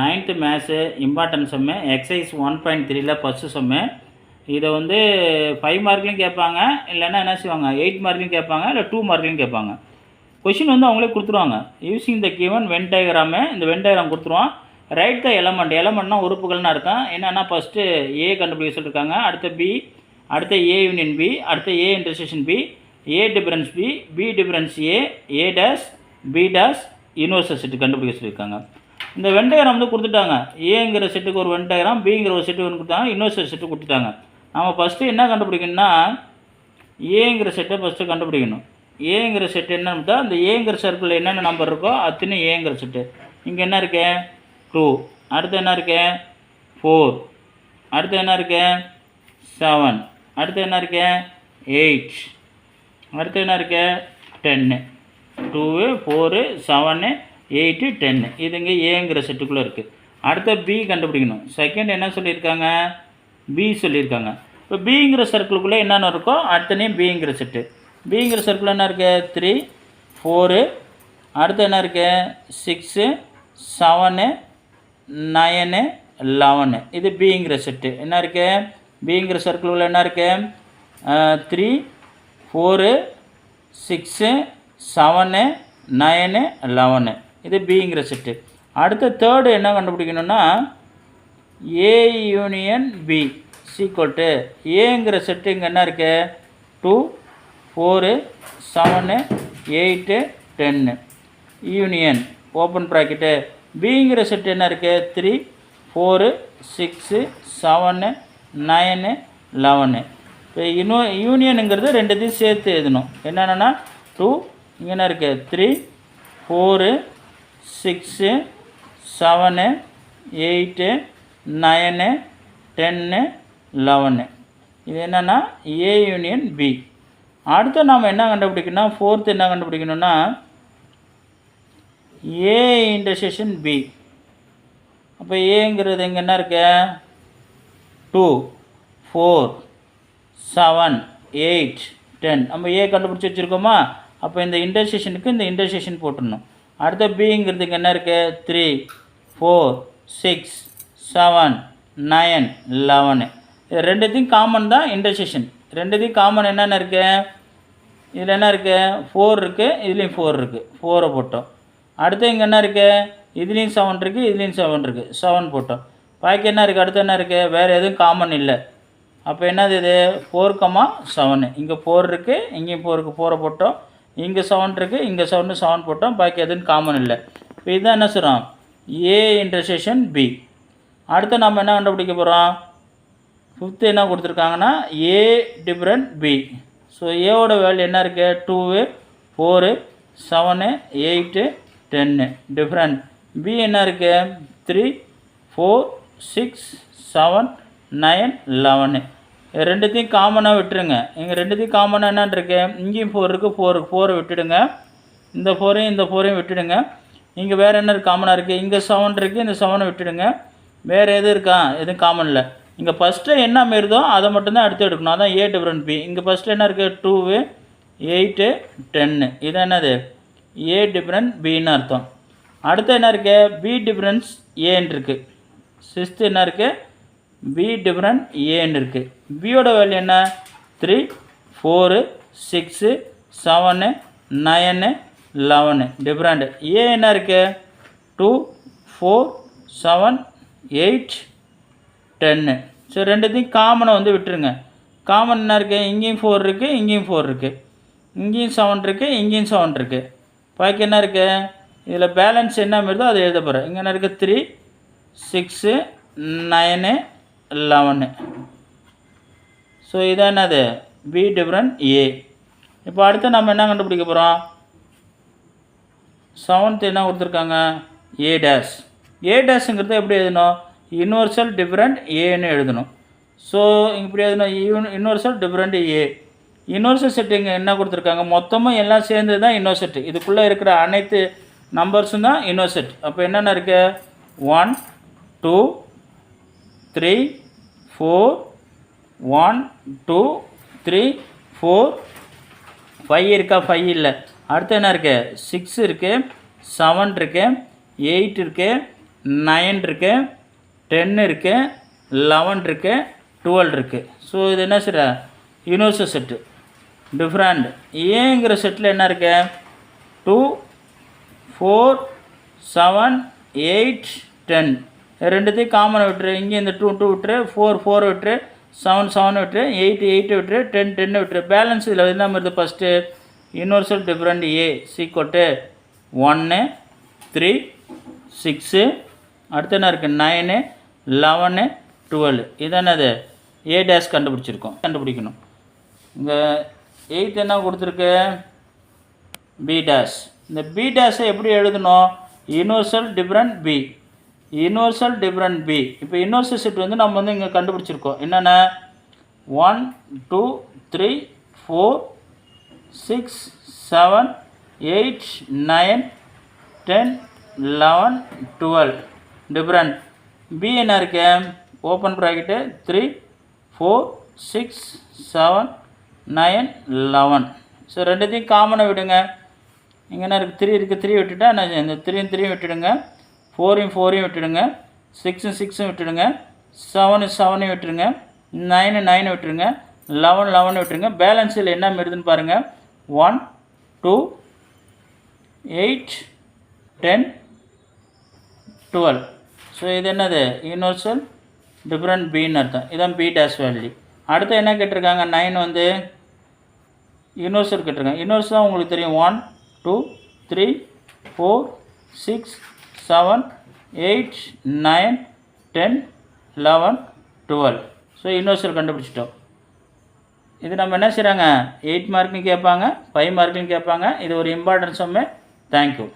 9th maths important sum exercise 1.3ல first sum. இதை வந்து 5 மார்க்லையும் கேட்பாங்க, இல்லைன்னா என்ன செய்வாங்க 8 மார்க்லையும் கேட்பாங்க, இல்லை 2 மார்க்லையும் கேட்பாங்க. கொஷின் வந்து அவங்களே கொடுத்துருவாங்க. Using the given when diagram, இந்த வென் டயக்ராம் கொடுத்துருவான். ரைட் த எலமெண்ட், எலமெண்ட்னா உறுப்புகள்னு அர்த்தம். என்னென்னா ஃபஸ்ட்டு ஏ கண்டுபிடிக்க சொல்லியிருக்காங்க, அடுத்த பி, அடுத்த ஏ யூனியன் பி, அடுத்த A intersection B, A difference B, B difference A dash B dash universal set கண்டுபிடிக்க சொல்லியிருக்காங்க. இந்த வென் டயக்ராம் வந்து கொடுத்துட்டாங்க. ஏங்கிற செட்டுக்கு ஒரு வென் டயக்ராம், பிங்கிற ஒரு செட்டு ஒன்று கொடுத்தாங்க, யூனிவர்சல் செட்டு கொடுத்துட்டாங்க. நம்ம ஃபஸ்ட்டு என்ன கண்டுபிடிக்கணும்னா ஏங்கிற செட்டை ஃபஸ்ட்டு கண்டுபிடிக்கணும். ஏங்கிற செட்டு என்னன்னு அந்த ஏங்கிற சர்க்கிளில் என்னென்ன நம்பர் இருக்கோ அத்தனை ஏங்கிற செட்டு. இங்கே என்ன இருக்கு 2, அடுத்து என்ன இருக்கு 4, அடுத்து என்ன இருக்கு 7, அடுத்து என்ன இருக்கு 8, அடுத்து என்ன இருக்கு 10. 2, 4, 7, 8, 10 இதுங்க ஏங்கிற செட்டுக்குள்ளே இருக்குது. அடுத்த பி கண்டுபிடிக்கணும். செகண்ட் என்ன சொல்லியிருக்காங்க பி சொல்லியிருக்காங்க. இப்போ பிங்கிற சர்க்கிளுக்குள்ளே என்னென்ன இருக்கோ அடுத்தனையும் பிங்கிற செட்டு. பிங்கிற சர்க்கிள் என்ன இருக்குது 3, 4, அடுத்து என்ன இருக்குது 6, 7, 9, 11 இது பிங்கிற செட்டு. என்ன இருக்குது பிங்கிற சர்க்கிளுக்குள்ளே என்ன இருக்குது 3, 4, 6, 7, 9, 11 இது பிங்கிற செட்டு. அடுத்த தேர்டு என்ன கண்டுபிடிக்கணும்னா A union B equal to ஏங்கிற செட்டு இங்கே என்ன இருக்குது 2, 4, 7, 8, 10 யூனியன் ஓப்பன் ப்ராக்கெட்டு பிங்கிற செட்டு என்ன இருக்குது 3, 4, 6, 7, 9, 11 இப்போ யூனியனுங்கிறது ரெண்டுத்தையும் சேர்த்து எழுதணும். என்னென்னா 2 இங்கே என்ன இருக்குது 3, 4, 6, 7, 8, 9, 10, 11 இது என்னென்னா ஏ யூனியன் பி. அடுத்து நாம் என்ன கண்டுபிடிக்கணும்னா ஃபோர்த்து என்ன கண்டுபிடிக்கணும்னா ஏ இன்டர்செக்ஷன் பி. அப்போ ஏங்கிறது இங்கே என்ன இருக்கு 2, 4, 7, 8, 10 நம்ம ஏ கண்டுபிடிச்சி வச்சுருக்கோமா. அப்போ இந்த இன்டர்செக்ஷனுக்கு இந்த இன்டர்செக்ஷன் போட்டுடணும். அடுத்த பிங்கிறதுக்கு என்ன இருக்குது 3, 4, 6, 7, 9, 11 இது ரெண்டுத்தையும் காமன் தான் இன்டர்செக்ஷன். ரெண்டுத்தையும் காமன் என்னென்ன இருக்குது இதில் என்ன இருக்குது 4 இருக்குது, இதுலேயும் 4 இருக்குது, 4 போட்டோம். அடுத்து இங்கே என்ன இருக்குது இதுலேயும் 7 இருக்குது, இதுலேயும் 7 இருக்குது, 7 போட்டோம். பாக்கி என்ன இருக்குது அடுத்து என்ன இருக்குது வேறு எதுவும் காமன் இல்லை. அப்போ என்னது இது 4,7 இங்கே 4 இருக்குது, இங்கேயும் 4 இருக்குது, 4 போட்டோம். இங்கே 7 இருக்குது, இங்கே 7 போட்டோம். பாக்கி எதுவும் காமன் இல்லை. இப்போ இதுதான் என்ன சொல்கிறோம் ஏ இன்டர்செக்ஷன் பி. அடுத்து நம்ம என்ன கண்டுபிடிக்க போகிறோம் ஃபிஃப்த்து என்ன கொடுத்துருக்காங்கன்னா ஏ டிஃபரண்ட் பி. ஸோ ஏவோட வேல்யூ என்ன இருக்குது 2, 4, 7, 8, 10 டிஃப்ரெண்ட். பி என்ன இருக்குது 3, 4, 6, 7, 9, 11 ரெண்டுத்தையும் காமனாக விட்டுருங்க. இங்கே ரெண்டுத்தையும் காமனாக என்னன்னு இருக்கு இங்கேயும் 4 இருக்குது, 4 விட்டுடுங்க. இந்த 4ஐயும் இந்த 4ஐயும் விட்டுடுங்க. இங்கே வேறு என்ன காமனாக இருக்குது இங்கே 7 இருக்குது, இந்த 7 விட்டுடுங்க. வேறு எது இருக்கா எதுவும் காமன் இல்லை. இங்கே ஃபஸ்ட்டு என்ன மாரிதோ அதை மட்டும்தான் எடுத்து எடுக்கணும். அதான் ஏ டிஃபரண்ட் பி. இங்கே ஃபஸ்ட்டு என்ன இருக்குது 2, 8, 10 இது என்னது ஏ டிஃபரண்ட் பின்னு அர்த்தம். அடுத்து என்ன இருக்குது பி டிஃபரன்ஸ் ஏன்னு இருக்குது. சிக்ஸ்த்து என்ன இருக்குது பி டிஃபரண்ட் ஏன்னு இருக்குது. பியோட வேல்யூ என்ன 3, 4, 6, 7, 9, 11 டிஃப்ரெண்ட். ஏ என்ன இருக்குது 2, 4, 7, 8, 10 ஸோ ரெண்டுத்தையும் காமனை வந்து விட்டுருங்க. காமன் என்ன இருக்குது இங்கேயும் 4 இருக்குது, இங்கேயும் 4 இருக்குது, இங்கேயும் 7 இருக்குது, இங்கேயும் 7 இருக்குது. பாக்கி என்ன இருக்குது இதில் பேலன்ஸ் என்ன வருதோ அதை எழுத போகிறேன். இங்கே என்ன இருக்குது 3, 6, 9, 11 ஸோ இதான் என்னது பி டிஃபரண்ட் ஏ. இப்போ அடுத்து நம்ம என்ன கண்டுபிடிக்க போகிறோம் 7th என்ன கொடுத்துருக்காங்க ஏ டேஷ். ஏ டேஷுங்கிறது எப்படி எழுதணும் யூனிவர்சல் டிஃபரண்ட் ஏன்னு எழுதணும். ஸோ இப்படி எழுதணும் யூனிவர்சல் டிஃபரண்ட் ஏ. யூனிவர்சல் செட்டு இங்கே என்ன கொடுத்துருக்காங்க மொத்தமாக எல்லாம் சேர்ந்து தான் யூனிவர்செட். இதுக்குள்ளே இருக்கிற அனைத்து நம்பர்ஸும் தான் யூனிவர்செட். அப்போ என்னென்ன இருக்குது 1, 2, 3, 4, 1, 2, 3, 4, 5 இருக்கா 5 இல்லை. அடுத்து என்ன இருக்குது 6 இருக்குது, 7 இருக்குது, 8 இருக்குது, 9 இருக்குது, 10 இருக்குது, 11 இருக்குது, 12 இருக்குது. ஸோ இது என்ன சார் யூனிவர்சல் செட்டு. டிஃப்ரெண்ட் ஏங்கிற செட்டில் என்ன இருக்கு 2, 4, 7, 8, 10 ரெண்டுத்தையும் காமனை விட்டுரு. இங்கே இந்த 2 2 விட்டுரு, 4 4 விட்டுரு, 7 7 விட்டுரு, 8 8 விட்டுரு, 10 10 விட்டுரு. பேலன்ஸ் இதில் என்ன வருது ஃபஸ்ட்டு யூனிவர்சல் டிஃப்ரெண்ட் ஏ சீக்வட்டு 1 3 6 அடுத்து என்ன இருக்குது 9 11 12. இதானது ஏ டேஷ் கண்டுபிடிக்கணும். இங்கே 8 என்ன கொடுத்துருக்கு பி டேஷ். இந்த பி டேஷை எப்படி எழுதணும் universal different B. Universal different B. இப்போ யூனிவர்சல் செட் வந்து நம்ம வந்து இங்கே கண்டுபிடிச்சிருக்கோம். என்னென்ன 1 2 3 4 6 7 8 9 10 11 12 டிஃப்ரெண்ட். பி என்ன இருக்கு ஓப்பன் ப்ராக்கெட்டு 3 4 6 7 9 11. ஸோ ரெண்டுத்தையும் காமனாக விடுங்க. இங்கே என்ன இருக்குது 3 இருக்குது, 3 விட்டுட்டா என்ன இந்த 3 3 விட்டுடுங்க, 4 4 விட்டுடுங்க, 6 6 விட்டுடுங்க, 7 7 விட்டுருங்க, 9 9 விட்டுருங்க, 11 11 விட்டுருங்க. பேலன்ஸில் என்ன வருதுன்னு பாருங்கள் 1 2 8 10 12. ஸோ இது என்னது யூனிவர்சல் டிஃப்ரெண்ட் பின்னு அர்த்தம். இதான் பி டேஷ் வேல்யூ. அடுத்து என்ன கேட்டிருக்காங்க 9 வந்து யூனிவர்சல் கேட்டிருக்காங்க. யூனிவர்சல் தான் உங்களுக்கு தெரியும் 1 2 3 4 6 7 8 9 10 11 12. ஸோ யூனிவர்சல் கண்டுபிடிச்சிட்டோம். இது நம்ம என்ன செய்கிறாங்க 8 மார்க்னு கேட்பாங்க, 5 மார்க்னு கேட்பாங்க. இது ஒரு இம்பார்ட்டன்ஸ் சம்மு. தேங்க்யூ.